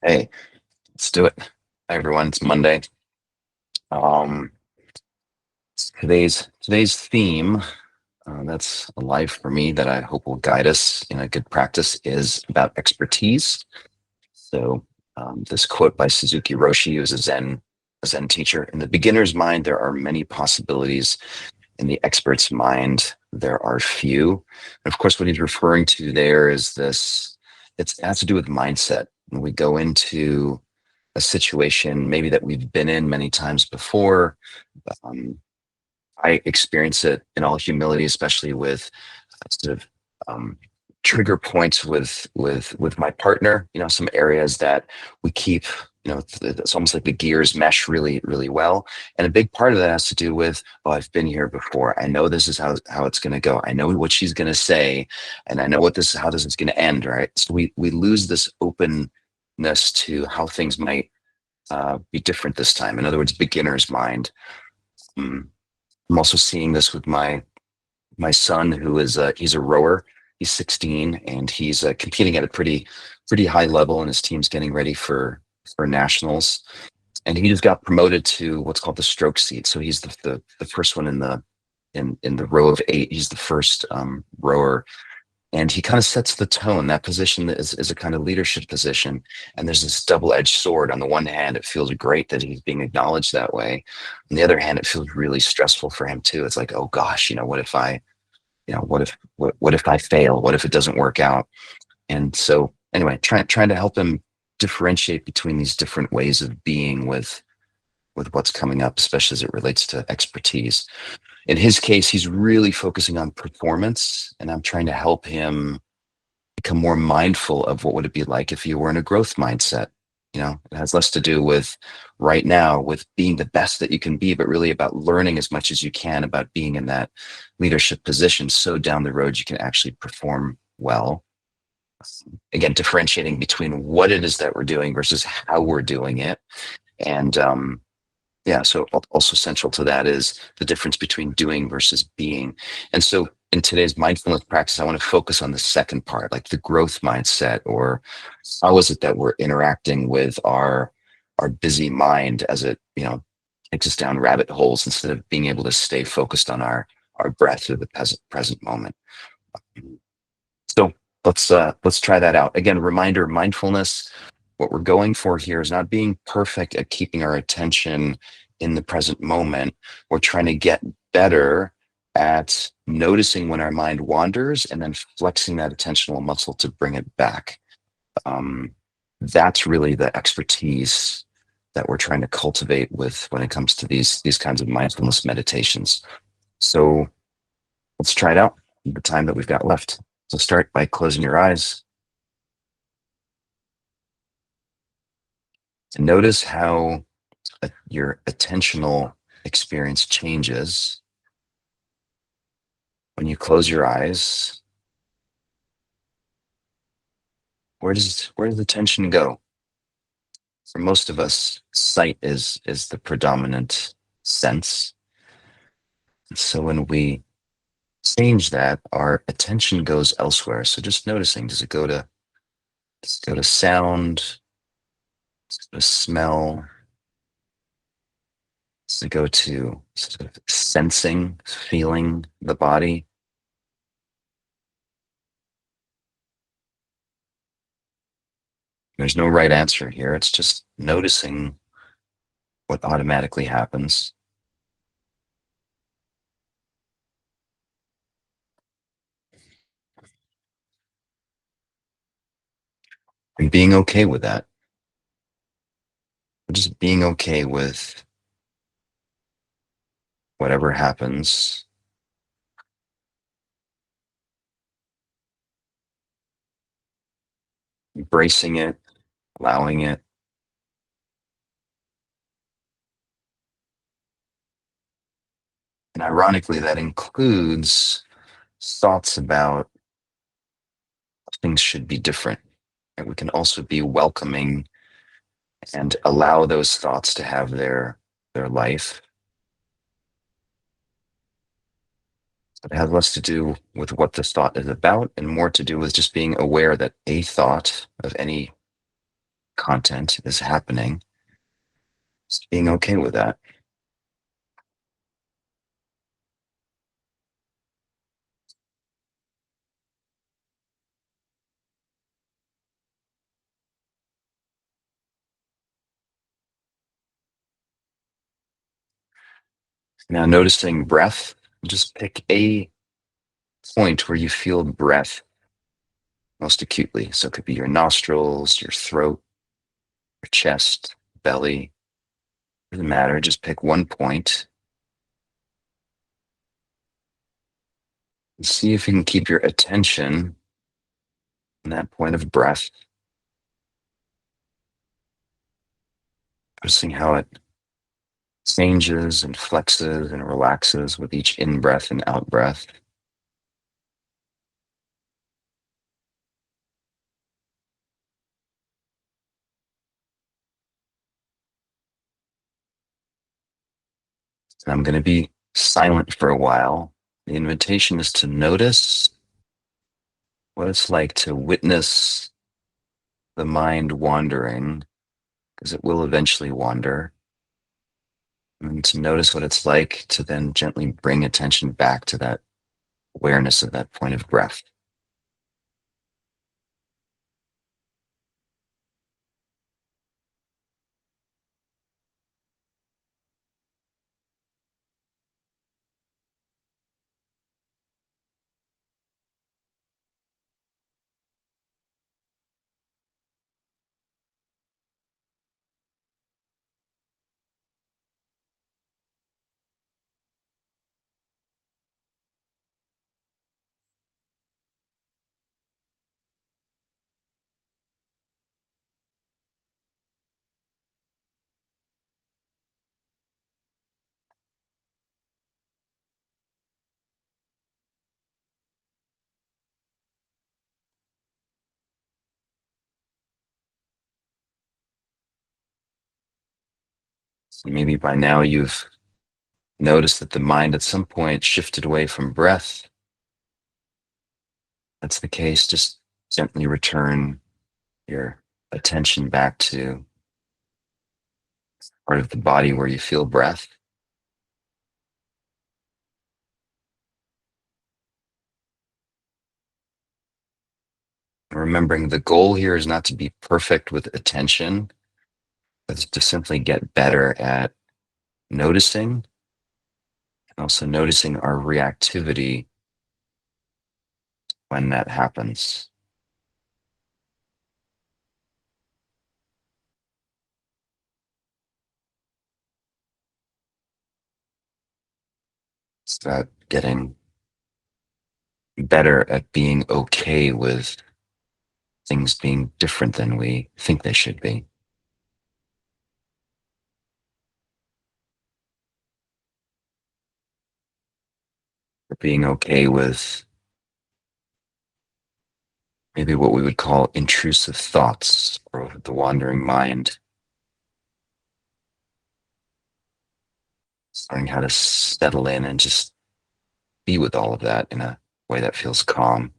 Hey, let's do it. Hi everyone, it's Monday. Um, today's theme, that's alive for me that I hope will guide us in a good practice is about expertise. So this quote by Suzuki Roshi, who's a Zen teacher. In the beginner's mind, there are many possibilities. In the expert's mind, there are few. And of course, what he's referring to there is this, it has to do with mindset. When we go into a situation maybe that we've been in many times before. Um, I experience it in all humility, especially with sort of trigger points with my partner. Some areas that we keep. It's almost like the gears mesh really well. And a big part of that has to do with, oh, I've been here before. I know this is how it's going to go. I know what she's going to say, and I know how this is going to end. Right. So we lose this openness to how things might be different this time. In other words, beginner's mind. Mm. I'm also seeing this with my son, who is he's a rower. He's 16 and he's competing at a pretty high level, and his team's getting ready for nationals. And he just got promoted to what's called the stroke seat. So he's the first one in the row of eight. He's the first rower, and he kind of sets the tone. That position is a kind of leadership position, and there's this double-edged sword. On the one hand, it feels great that he's being acknowledged that way. On the other hand, it feels really stressful for him too. It's like, oh gosh, what if what if I fail? What if it doesn't work out? And so anyway, trying to help him differentiate between these different ways of being with what's coming up, especially as it relates to expertise. In his case, he's really focusing on performance, and I'm trying to help him become more mindful of what would it be like if you were in a growth mindset. It has less to do with right now with being the best that you can be, but really about learning as much as you can about being in that leadership position, so down the road you can actually perform well. Again, differentiating between what it is that we're doing versus how we're doing it. And yeah, so also central to that is the difference between doing versus being. And so in today's mindfulness practice, I want to focus on the second part, like the growth mindset, or how is it that we're interacting with our busy mind as it, takes us down rabbit holes instead of being able to stay focused on our breath or the present moment. So let's try that out. Again, reminder, mindfulness, what we're going for here is not being perfect at keeping our attention in the present moment. We're trying to get better at noticing when our mind wanders and then flexing that attentional muscle to bring it back. Um, that's really the expertise that we're trying to cultivate with when it comes to these kinds of mindfulness meditations. So let's try it out in the time that we've got left. So start by closing your eyes and notice how your attentional experience changes when you close your eyes. Where does the tension go? For most of us, sight is the predominant sense. And so when we change that, our attention goes elsewhere. So just noticing, does it go to sound? Does it go to smell? Does it go to sort of sensing, feeling the body? There's no right answer here. It's just noticing what automatically happens and being okay with that. Just being okay with whatever happens, embracing it, allowing it. And ironically, that includes thoughts about things should be different. And we can also be welcoming and allow those thoughts to have their life. It has less to do with what this thought is about and more to do with just being aware that a thought of any content is happening, just being okay with that. Now, noticing breath, just pick a point where you feel breath most acutely. So it could be your nostrils, your throat, your chest, belly. Doesn't matter. Just pick one point and see if you can keep your attention on that point of breath, noticing how it changes and flexes and relaxes with each in breath and out breath. And I'm going to be silent for a while. The invitation is to notice what it's like to witness the mind wandering, because it will eventually wander, and to notice what it's like to then gently bring attention back to that awareness of that point of breath. So maybe by now you've noticed that the mind at some point shifted away from breath. That's the case. Just gently return your attention back to part of the body where you feel breath. Remembering the goal here is not to be perfect with attention, but to simply get better at noticing, and also noticing our reactivity when that happens. It's about getting better at being okay with things being different than we think they should be. Or being okay with maybe what we would call intrusive thoughts or the wandering mind. Learning how to settle in and just be with all of that in a way that feels calm.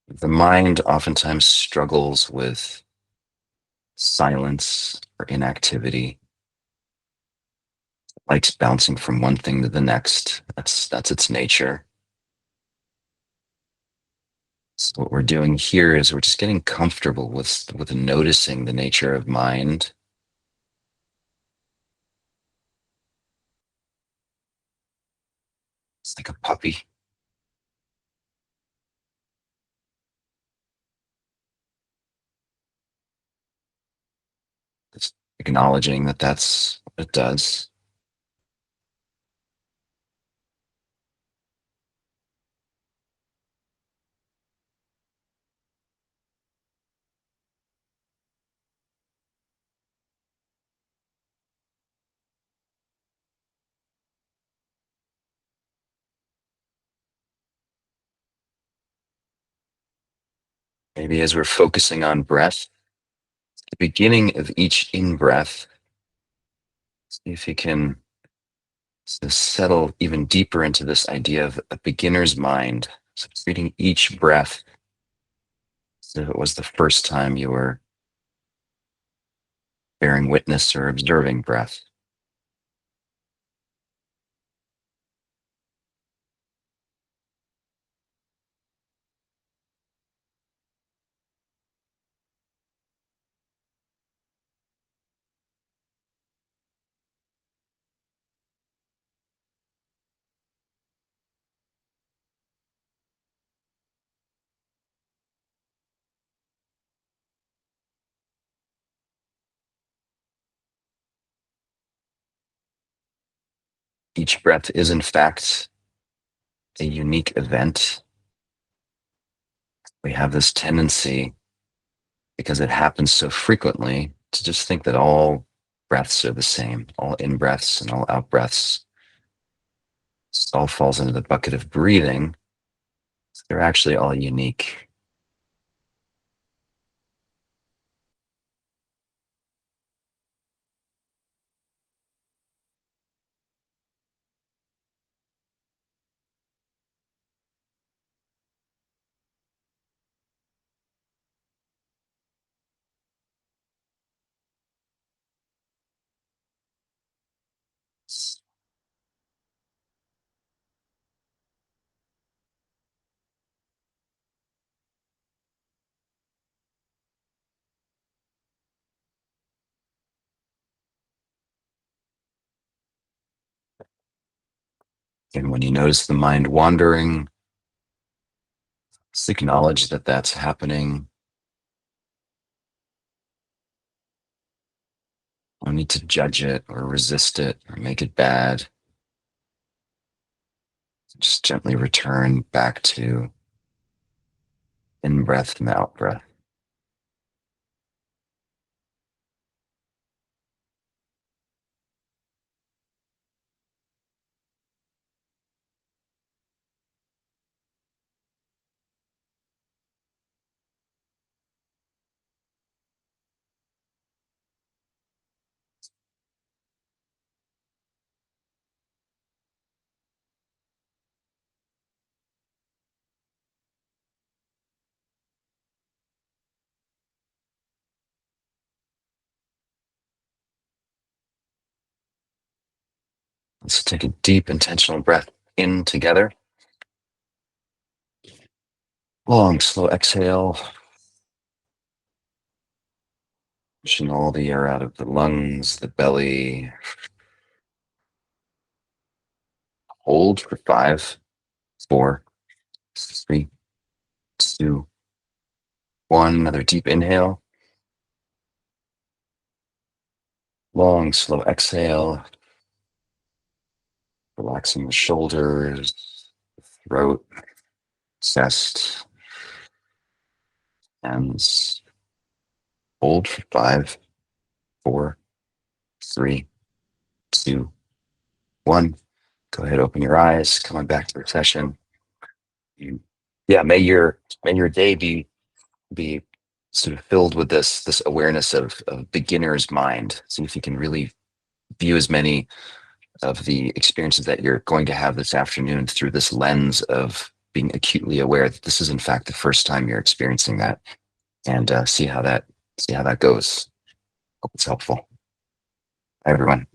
The mind oftentimes struggles with silence or inactivity, likes bouncing from one thing to the next. That's its nature. So what we're doing here is we're just getting comfortable with noticing the nature of mind. It's like a puppy, just acknowledging that that's what it does. Maybe as we're focusing on breath, the beginning of each in-breath, see if you can settle even deeper into this idea of a beginner's mind. So treating each breath as if it was the first time you were bearing witness or observing breath. Each breath is, in fact, a unique event. We have this tendency, because it happens so frequently, to just think that all breaths are the same, all in breaths and all out breaths. This all falls into the bucket of breathing. They're actually all unique. And when you notice the mind wandering, just acknowledge that that's happening. No need to judge it or resist it or make it bad. Just gently return back to in breath and out breath. Let's take a deep intentional breath in together. Long, slow exhale, pushing all the air out of the lungs, the belly. Hold for 5, 4, 3, 2, 1. Another deep inhale. Long, slow exhale. Relaxing the shoulders, throat, chest, hands. Hold for 5, 4, 3, 2, 1. Go ahead, open your eyes. Come on back to the session. Yeah, may your day be sort of filled with this awareness of beginner's mind. See if you can really view as many of the experiences that you're going to have this afternoon through this lens of being acutely aware that this is in fact the first time you're experiencing that, and see how that goes. Hope it's helpful. Hi, everyone.